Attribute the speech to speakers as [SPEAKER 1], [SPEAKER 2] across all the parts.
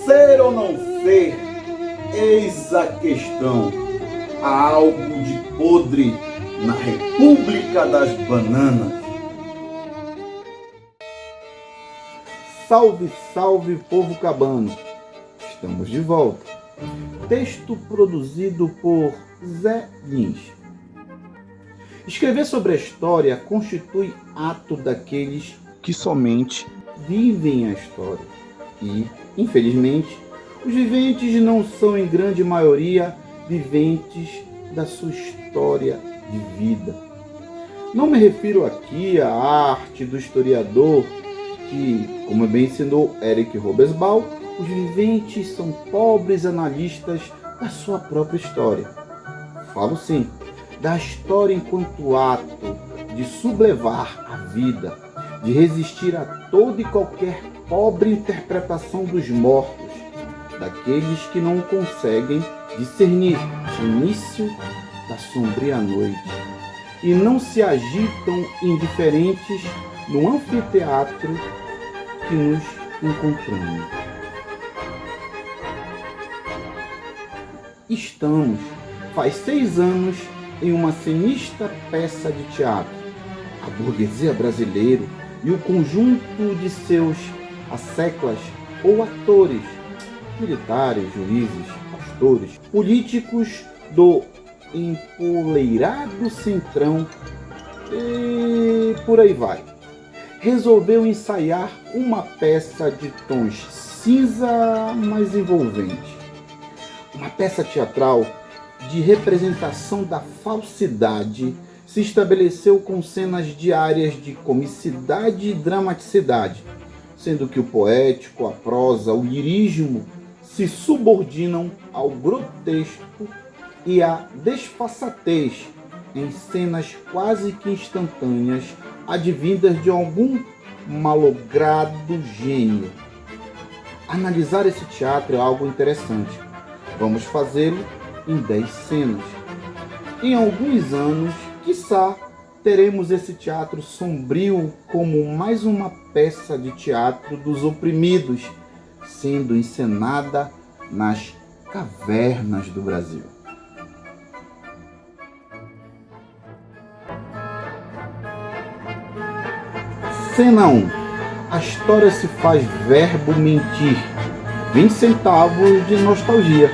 [SPEAKER 1] Ser ou não ser, eis a questão. Há algo de podre na República das Bananas. Salve, salve, povo cabano! Estamos de volta. Texto produzido por Zé Lins. Escrever sobre a história constitui ato daqueles que somente vivem a história. E, infelizmente, os viventes não são, em grande maioria, viventes da sua história de vida. Não me refiro aqui à arte do historiador que, como bem ensinou Eric Hobsbawm, os viventes são pobres analistas da sua própria história. Falo sim, da história enquanto ato de sublevar a vida, de resistir a toda e qualquer pobre interpretação dos mortos, daqueles que não conseguem discernir o início da sombria noite e não se agitam indiferentes no anfiteatro que nos encontramos. Estamos, faz 6 anos, em uma sinistra peça de teatro. A burguesia brasileira e o conjunto de seus asseclas ou atores, militares, juízes, pastores, políticos do empoleirado centrão e por aí vai, resolveu ensaiar uma peça de tons cinza, mas envolvente. Uma peça teatral de representação da falsidade se estabeleceu com cenas diárias de comicidade e dramaticidade, sendo que o poético, a prosa, o lirismo se subordinam ao grotesco e à desfaçatez em cenas quase que instantâneas, advindas de algum malogrado gênio. Analisar esse teatro é algo interessante. Vamos fazê-lo em 10 cenas. Em alguns anos, quiçá, teremos esse teatro sombrio como mais uma peça de teatro dos oprimidos, sendo encenada nas cavernas do Brasil. Cena 1. A história se faz verbo mentir. 20 centavos de nostalgia.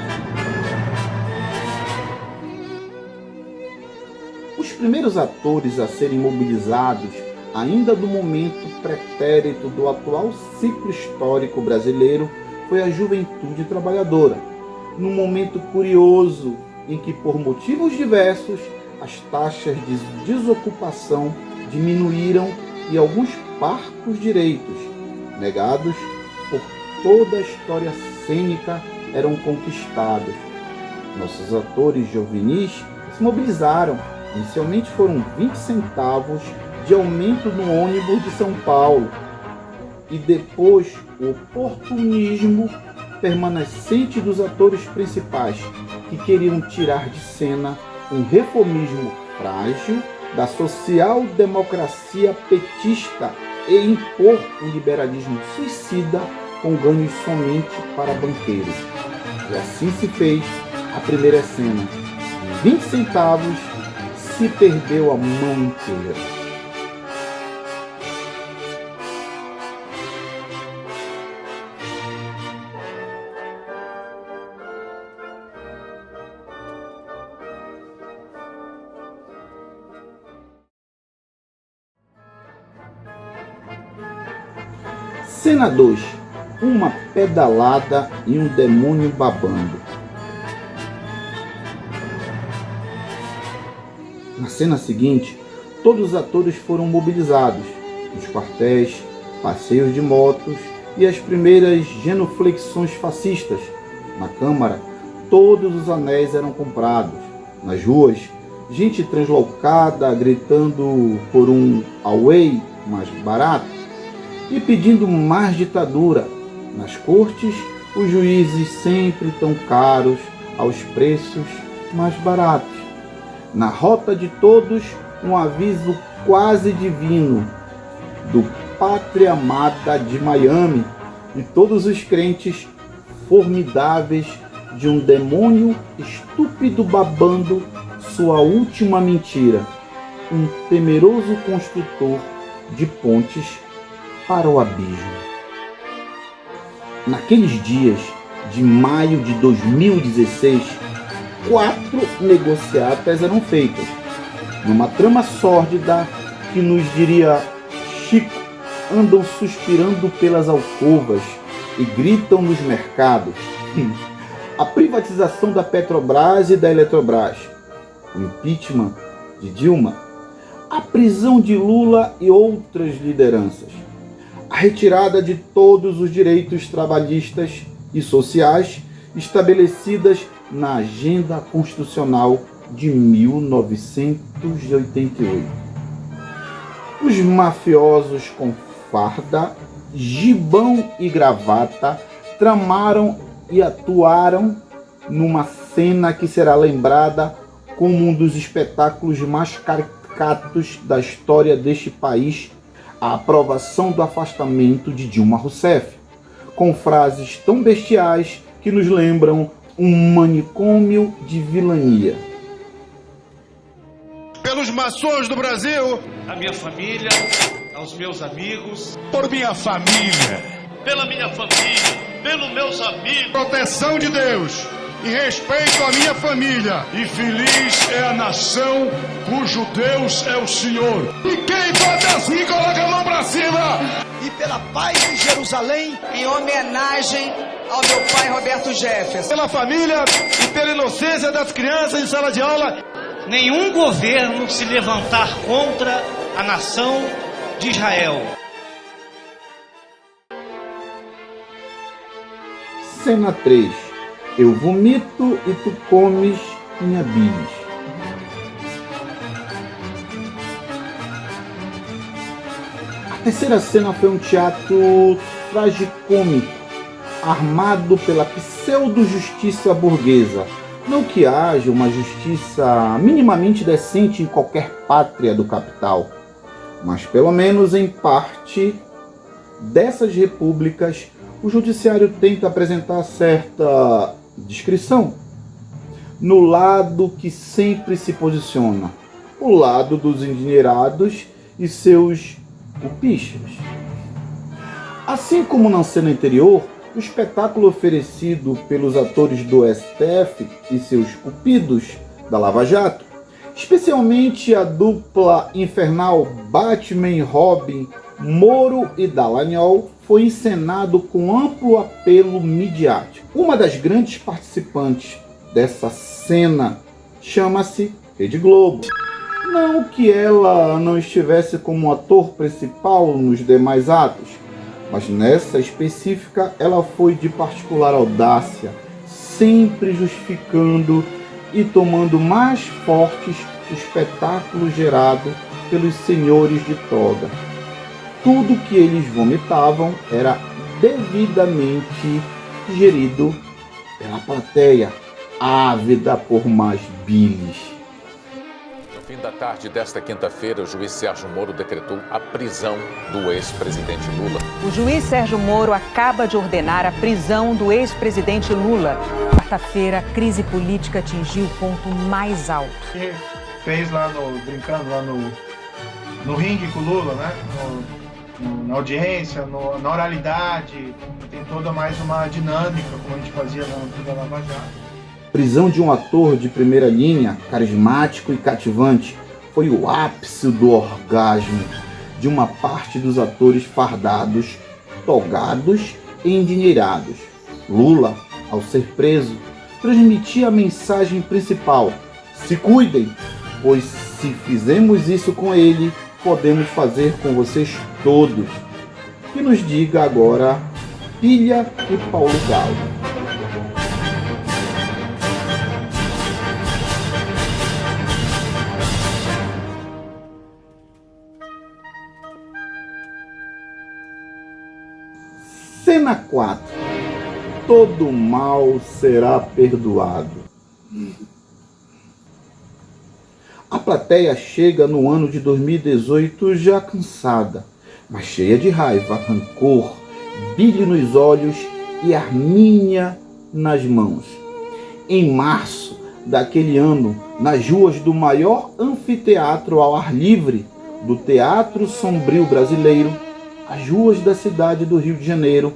[SPEAKER 1] Os primeiros atores a serem mobilizados, ainda do momento pretérito do atual ciclo histórico brasileiro, foi a juventude trabalhadora, num momento curioso em que, por motivos diversos, as taxas de desocupação diminuíram e alguns parcos direitos, negados por toda a história cênica, eram conquistados. Nossos atores juvenis se mobilizaram. Inicialmente foram 20 centavos de aumento no ônibus de São Paulo e depois o oportunismo permanecente dos atores principais que queriam tirar de cena um reformismo frágil da social-democracia petista e impor um liberalismo suicida com ganhos somente para banqueiros. E assim se fez a primeira cena. 20 centavos se perdeu a mão inteira. Cena 2. Uma pedalada e um demônio babando. Na cena seguinte, todos os atores foram mobilizados. Os quartéis, passeios de motos e as primeiras genuflexões fascistas. Na Câmara, todos os anéis eram comprados. Nas ruas, gente translocada gritando por um away mais barato e pedindo mais ditadura. Nas cortes, os juízes sempre tão caros aos preços mais baratos. Na rota de todos, um aviso quase divino do Pátria Amada de Miami e todos os crentes formidáveis de um demônio estúpido babando sua última mentira, um temeroso construtor de pontes para o abismo. Naqueles dias de maio de 2016, 4 negociatas eram feitas, numa trama sórdida que nos diria Chico, andam suspirando pelas alcovas e gritam nos mercados. A privatização da Petrobras e da Eletrobras, o impeachment de Dilma, a prisão de Lula e outras lideranças, a retirada de todos os direitos trabalhistas e sociais estabelecidas na Agenda Constitucional de 1988. Os mafiosos com farda, gibão e gravata tramaram e atuaram numa cena que será lembrada como um dos espetáculos mais caricatos da história deste país, a aprovação do afastamento de Dilma Rousseff, com frases tão bestiais que nos lembram um manicômio de vilania.
[SPEAKER 2] Pelos maçons do Brasil,
[SPEAKER 3] a minha família, aos meus amigos,
[SPEAKER 2] por minha família,
[SPEAKER 3] pela minha família, pelos meus amigos,
[SPEAKER 2] proteção de Deus e respeito à minha família. E feliz é a nação cujo Deus é o Senhor. E quem bate assim, coloca a mão pra cima.
[SPEAKER 4] E pela paz de Jerusalém,
[SPEAKER 5] em homenagem ao meu pai Roberto Jefferson.
[SPEAKER 2] Pela família e pela inocência das crianças em sala de aula.
[SPEAKER 3] Nenhum governo se levantar contra a nação de Israel.
[SPEAKER 1] Cena 3. Eu vomito e tu comes minha bilis. A terceira cena foi um teatro tragicômico, armado pela pseudo-justiça burguesa. Não que haja uma justiça minimamente decente em qualquer pátria do capital, mas pelo menos em parte dessas repúblicas o judiciário tenta apresentar certa discrição no lado que sempre se posiciona, o lado dos endinheirados e seus cupichas. Assim como na cena anterior, o espetáculo oferecido pelos atores do STF e seus cupidos da Lava Jato, especialmente a dupla infernal Batman e Robin, Moro e Dallagnol, foi encenado com amplo apelo midiático. Uma das grandes participantes dessa cena chama-se Rede Globo. Não que ela não estivesse como ator principal nos demais atos, mas nessa específica ela foi de particular audácia, sempre justificando e tomando mais fortes o espetáculo gerado pelos senhores de toga. Tudo que eles vomitavam era devidamente digerido pela plateia, ávida por mais bilis.
[SPEAKER 6] No fim da tarde desta quinta-feira, o juiz Sérgio Moro decretou a prisão do ex-presidente Lula.
[SPEAKER 7] O juiz Sérgio Moro acaba de ordenar a prisão do ex-presidente Lula. Quarta-feira, a crise política atingiu o ponto mais alto.
[SPEAKER 8] Fez lá brincando lá no ringue com o Lula, né? Na audiência, na oralidade, tem toda mais uma dinâmica, como a gente fazia na altura da Lava Jato.
[SPEAKER 1] Prisão de um ator de primeira linha, carismático e cativante, foi o ápice do orgasmo de uma parte dos atores fardados, togados e endinheirados. Lula, ao ser preso, transmitia a mensagem principal: se cuidem, pois Se fizemos isso com ele, podemos fazer com vocês todos. Que nos diga agora Pilha e Paulo Galo. Cena 4. Todo mal será perdoado. A plateia chega no ano de 2018 já cansada, mas cheia de raiva, rancor, brilho nos olhos e arminha nas mãos. Em março daquele ano, nas ruas do maior anfiteatro ao ar livre do Teatro Sombrio Brasileiro, as ruas da cidade do Rio de Janeiro,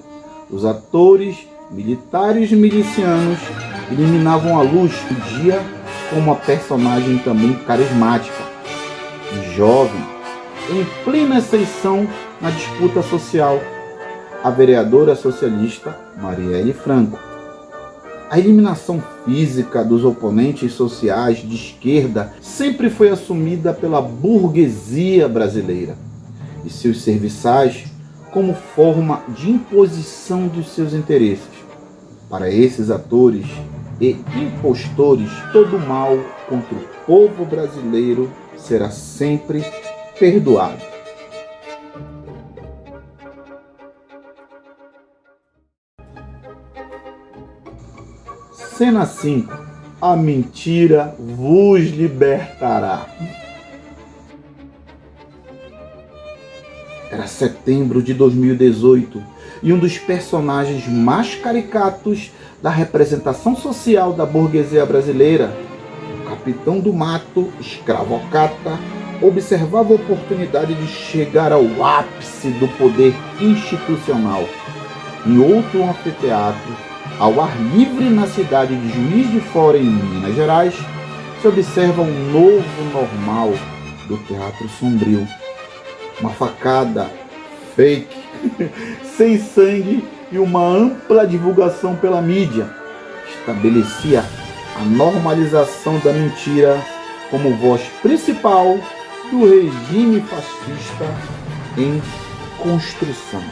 [SPEAKER 1] os atores, militares e milicianos iluminavam a luz do dia com uma personagem também carismática, jovem, em plena ascensão na disputa social, a vereadora socialista Marielle Franco. A eliminação física dos oponentes sociais de esquerda sempre foi assumida pela burguesia brasileira e seus serviçais como forma de imposição dos seus interesses. Para esses atores e impostores, todo mal contra o povo brasileiro será sempre perdoado. Cena 5. A mentira vos libertará. Era setembro de 2018 e um dos personagens mais caricatos da representação social da burguesia brasileira, o capitão do mato, escravocrata, observava a oportunidade de chegar ao ápice do poder institucional. Em outro anfiteatro, ao ar livre na cidade de Juiz de Fora, em Minas Gerais, se observa um novo normal do Teatro Sombrio. Uma facada fake, sem sangue e uma ampla divulgação pela mídia estabelecia a normalização da mentira como voz principal do regime fascista em construção.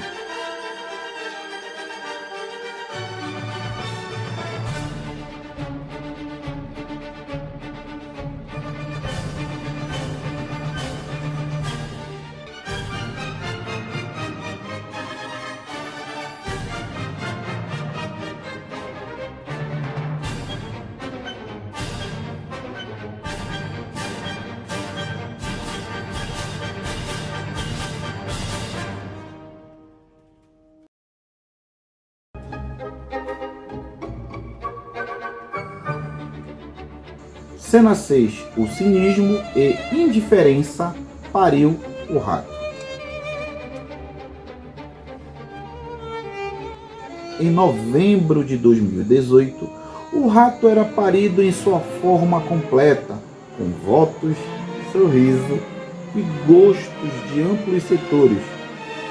[SPEAKER 1] Cena 6. O cinismo e indiferença pariu o rato. Em novembro de 2018, o rato era parido em sua forma completa, com votos, sorriso e gostos de amplos setores: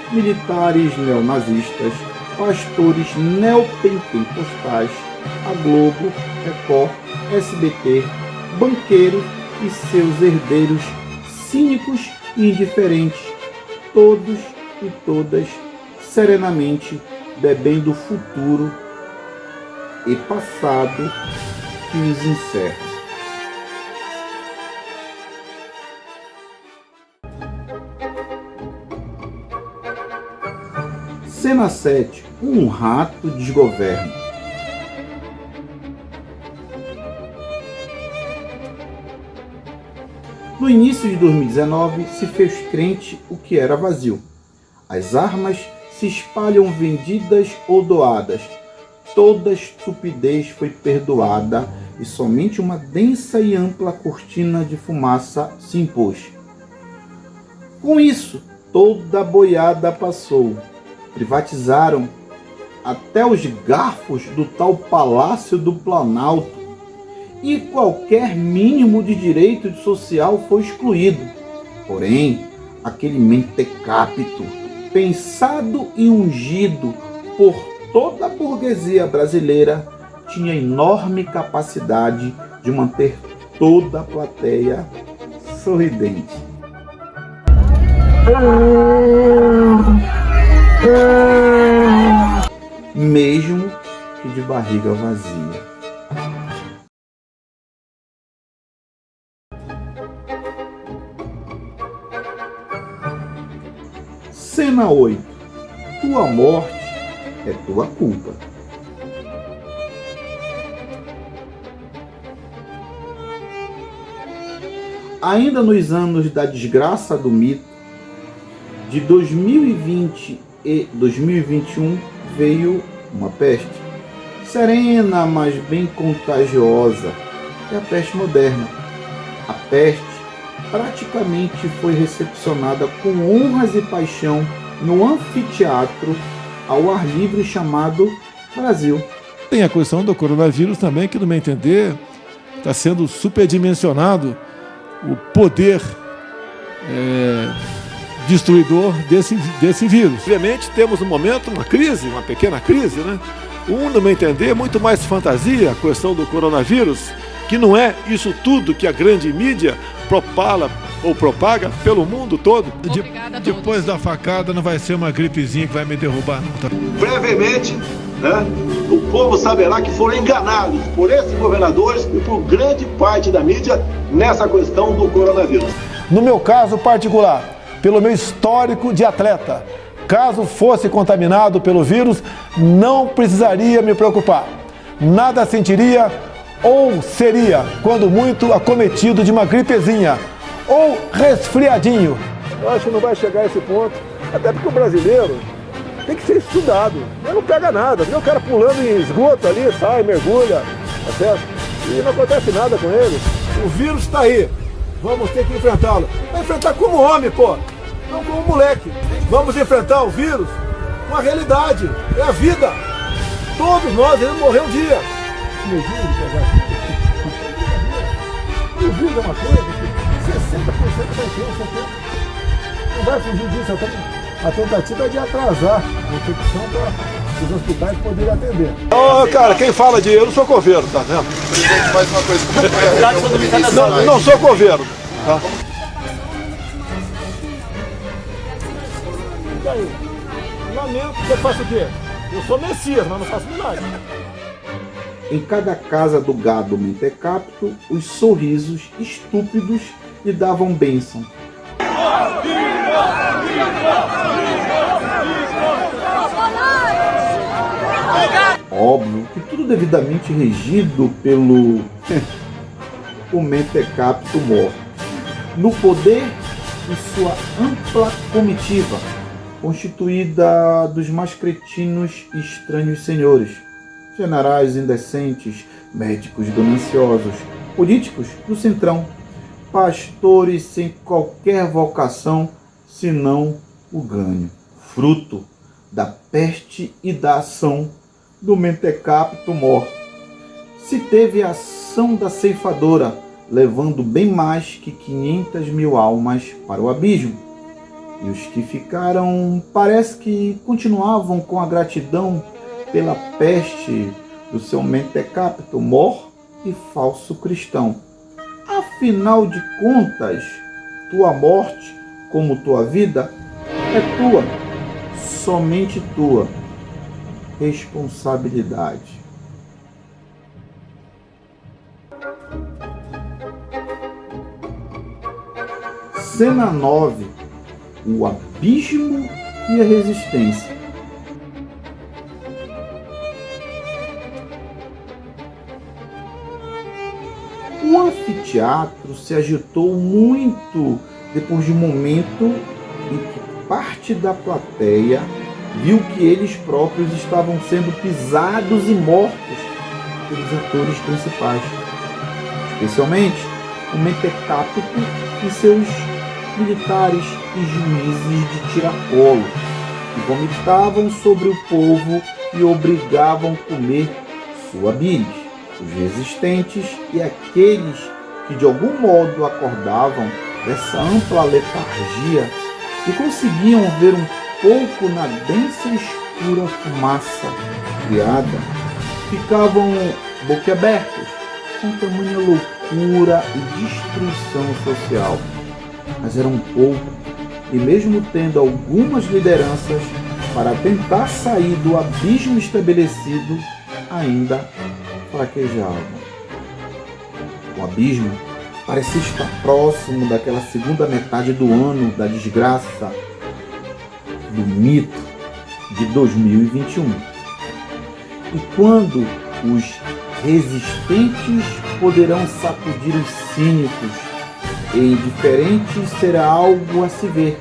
[SPEAKER 1] militares neonazistas, pastores neopentecostais, a Globo, Record, SBT, banqueiros e seus herdeiros cínicos e indiferentes, todos e todas serenamente bebendo o futuro e passado que os encerra. Cena 7. Um rato desgoverna. No início de 2019, se fez crente o que era vazio. As armas se espalham vendidas ou doadas. Toda estupidez foi perdoada e somente uma densa e ampla cortina de fumaça se impôs. Com isso, toda a boiada passou. Privatizaram até os garfos do tal Palácio do Planalto e qualquer mínimo de direito social foi excluído. Porém, aquele mentecapto, pensado e ungido por toda a burguesia brasileira, tinha enorme capacidade de manter toda a plateia sorridente. Mesmo que de barriga vazia. Cena 8. Tua morte é tua culpa. Ainda nos anos da desgraça do mito, de 2020 e 2021 veio uma peste. Serena, mas bem contagiosa. É a peste moderna. A peste praticamente foi recepcionada com honras e paixão no anfiteatro ao ar livre chamado Brasil.
[SPEAKER 9] Tem a questão do coronavírus também, que no meu entender está sendo superdimensionado o poder destruidor desse vírus. Obviamente temos no momento uma crise, uma pequena crise, né? No meu entender, é muito mais fantasia a questão do coronavírus, que não é isso tudo que a grande mídia propala ou propaga pelo mundo todo. Depois da facada não vai ser uma gripezinha que vai me derrubar, não, tá?
[SPEAKER 10] Brevemente, né, o povo saberá que foram enganados por esses governadores e por grande parte da mídia nessa questão do coronavírus.
[SPEAKER 11] No meu caso particular, pelo meu histórico de atleta, caso fosse contaminado pelo vírus, não precisaria me preocupar. Nada sentiria ou seria, quando muito, acometido de uma gripezinha ou resfriadinho.
[SPEAKER 9] Eu acho que não vai chegar a esse ponto, até porque o brasileiro tem que ser estudado. Ele não pega nada, vê o cara pulando em esgoto ali, sai, mergulha, tá certo? E não acontece nada com ele. O vírus está aí, vamos ter que enfrentá-lo. Vai enfrentar como homem, pô, não como moleque. Vamos enfrentar o vírus com a realidade, é a vida. Todos nós iremos morrer um dia. O vírus é uma coisa que 60% vai ter, 70%. Não vai fugir disso, a tentativa é de atrasar a infecção para os hospitais poderem atender. Cara, quem fala de eu não sou coveiro, tá vendo?
[SPEAKER 2] Presidente, mais uma coisa.
[SPEAKER 9] Não sou coveiro, tá? E aí? Lamento que eu faço o quê? Eu sou Messias, mas não faço milagre.
[SPEAKER 1] Em cada casa do gado mentecapto, os sorrisos estúpidos lhe davam bênção. Óbvio que tudo devidamente regido pelo o mentecapto mor, no poder de sua ampla comitiva, constituída dos mais cretinos e estranhos senhores, generais indecentes, médicos gananciosos, políticos do centrão, pastores sem qualquer vocação senão o ganho, fruto da peste e da ação do mentecapto mor. Se teve a ação da ceifadora, levando bem mais que 500.000 almas para o abismo. E os que ficaram, parece que continuavam com a gratidão pela peste do seu mentecapto mor e falso cristão. Afinal de contas, tua morte, como tua vida, é tua, somente tua responsabilidade. Cena 9. O abismo e a resistência. O anfiteatro se agitou muito depois de um momento em que parte da plateia viu que eles próprios estavam sendo pisados e mortos pelos atores principais, especialmente o mentecapto e seus militares e juízes de tiracolo, que vomitavam sobre o povo e obrigavam a comer sua bilis. Os resistentes e aqueles que de algum modo acordavam dessa ampla letargia e conseguiam ver um pouco na densa e escura fumaça criada, ficavam boquiabertos com tamanha loucura e destruição social. mas eram poucos, e mesmo tendo algumas lideranças para tentar sair do abismo estabelecido, ainda fraquejavam. O abismo parecia estar próximo daquela segunda metade do ano da desgraça, do mito de 2021. E quando os resistentes poderão sacudir os cínicos, e indiferente será algo a se ver,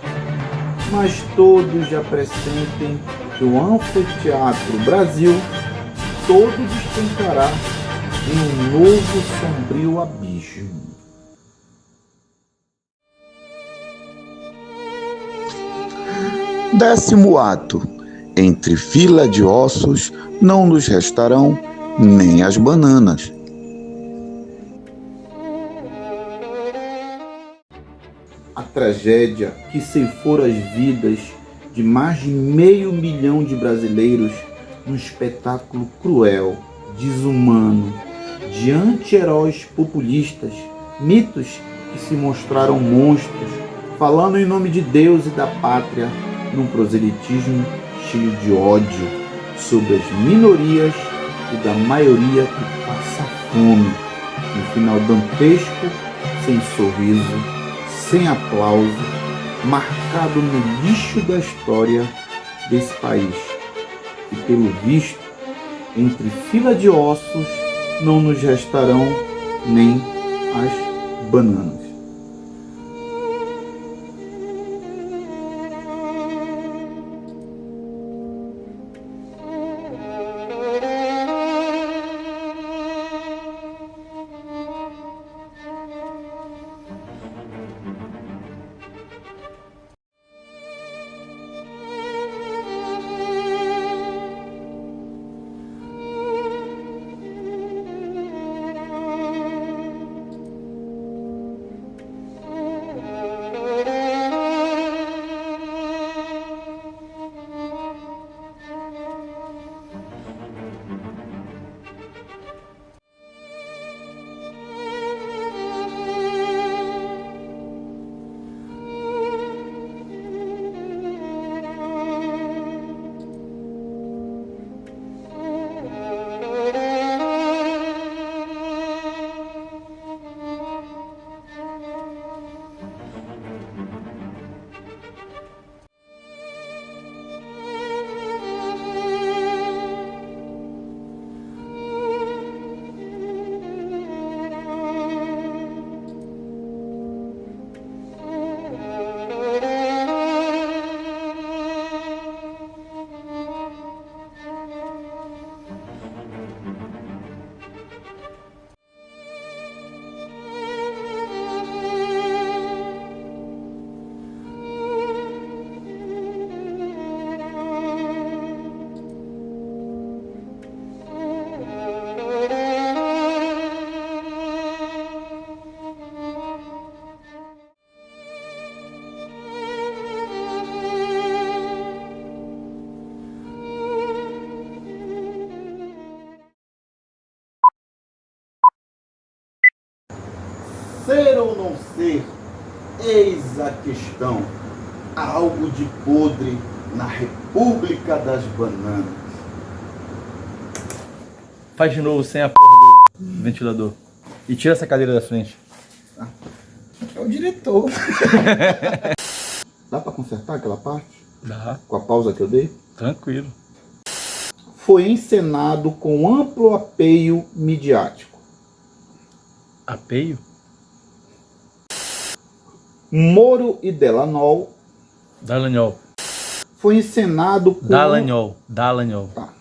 [SPEAKER 1] mas todos já pressentem que o Anfiteatro Brasil todo despencará em um novo sombrio abismo.
[SPEAKER 12] Décimo ato. Entre fila de ossos não nos restarão nem as bananas.
[SPEAKER 1] A tragédia que ceifou as vidas de mais de 500 mil de brasileiros num espetáculo cruel, desumano, de anti-heróis populistas, mitos que se mostraram monstros, falando em nome de Deus e da pátria, num proselitismo cheio de ódio sobre as minorias e da maioria que passa fome, no final dantesco, sem sorriso, sem aplauso, marcado no lixo da história desse país. E pelo visto, entre fila de ossos, não nos restarão nem as bananas. Ser ou não ser, eis a questão. Há algo de podre na República das Bananas.
[SPEAKER 13] Faz de novo sem a porra do ventilador. E tira essa cadeira da frente.
[SPEAKER 1] É o diretor. Dá pra consertar aquela parte?
[SPEAKER 13] Dá.
[SPEAKER 1] Com a pausa que eu dei?
[SPEAKER 13] Tranquilo.
[SPEAKER 1] Foi encenado com amplo apeio midiático.
[SPEAKER 13] Apeio?
[SPEAKER 1] Moro e Delanol.
[SPEAKER 13] Dallagnol.
[SPEAKER 1] Foi encenado com...
[SPEAKER 13] Dallagnol.
[SPEAKER 1] Tá.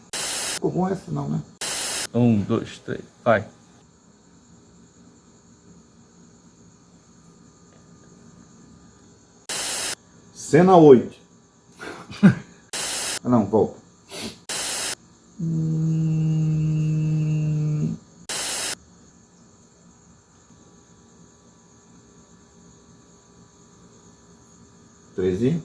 [SPEAKER 1] Ficou bom essa não, né?
[SPEAKER 13] 1, 2, 3, vai.
[SPEAKER 1] Cena 8. Não, volta. Treze.